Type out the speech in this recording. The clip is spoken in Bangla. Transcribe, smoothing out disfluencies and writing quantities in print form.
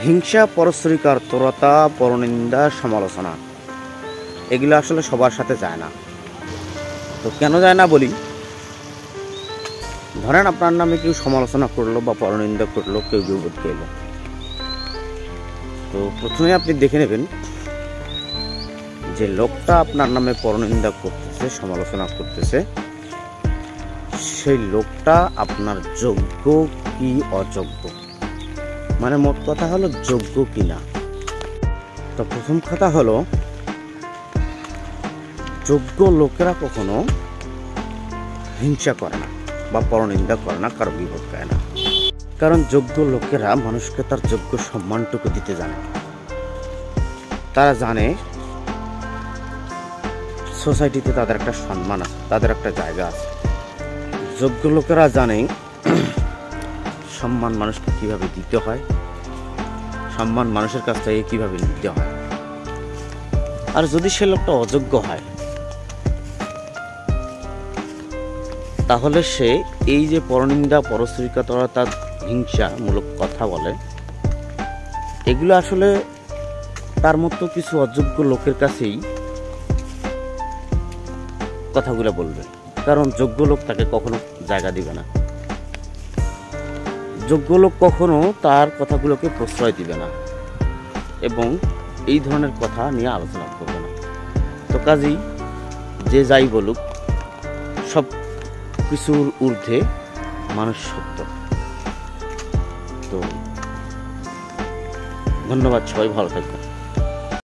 হিংসা, পরশ্রী কাতরতা, পরনিন্দা, সমালোচনা এগুলো আসলে সবার সাথে যায় না। তো কেন যায় না বলি, ধরেন আপনার নামে কেউ সমালোচনা করলো বা পরনিন্দা করলো, কেউ গীবত করলো, তো প্রথমে আপনি দেখে নেবেন যে লোকটা আপনার নামে পরনিন্দা করতেছে, সমালোচনা করতেছে, সেই লোকটা আপনার যোগ্য কি অযোগ্য, মানে মোট কথা হলো যোগ্য কিনা। তো প্রথম কথা হলো, যোগ্য লোকেরা কখনো হিংসা করে না বা পরনিন্দা করে না, কারো বিপদ করে না। কারণ যোগ্য লোকেরা মানুষকে তার যোগ্য সম্মানটুকু দিতে জানে। তারা জানে সোসাইটিতে তাদের একটা সম্মান আছে, তাদের একটা জায়গা আছে। যোগ্য লোকেরা জানে সম্মান মানুষকে কিভাবে দিতে হয়, সম্মান মানুষের কাছ থেকে কিভাবে নিতে হয়। আর যদি সে লোকটা অযোগ্য হয়, তাহলে সে এই যে পরনিন্দা, পরশ্রী কাতরতা, হিংসামূলক কথা বলে, এগুলো আসলে তার মতো কিছু অযোগ্য লোকের কাছেই কথাগুলো বলবে। কারণ যোগ্য লোক তাকে কখনো জায়গা দিবে না, যোগ্য লোক কখনো তার কথাগুলোকে প্রশ্রয় দিবে না এবং এই ধরনের কথা নিয়ে আলোচনা করবে না। তো কাজেই যে যাই বলুক, সব কিছুর ঊর্ধ্বে মানুষ সত্য। তো ধন্যবাদ, সবাই ভালো থাকবেন।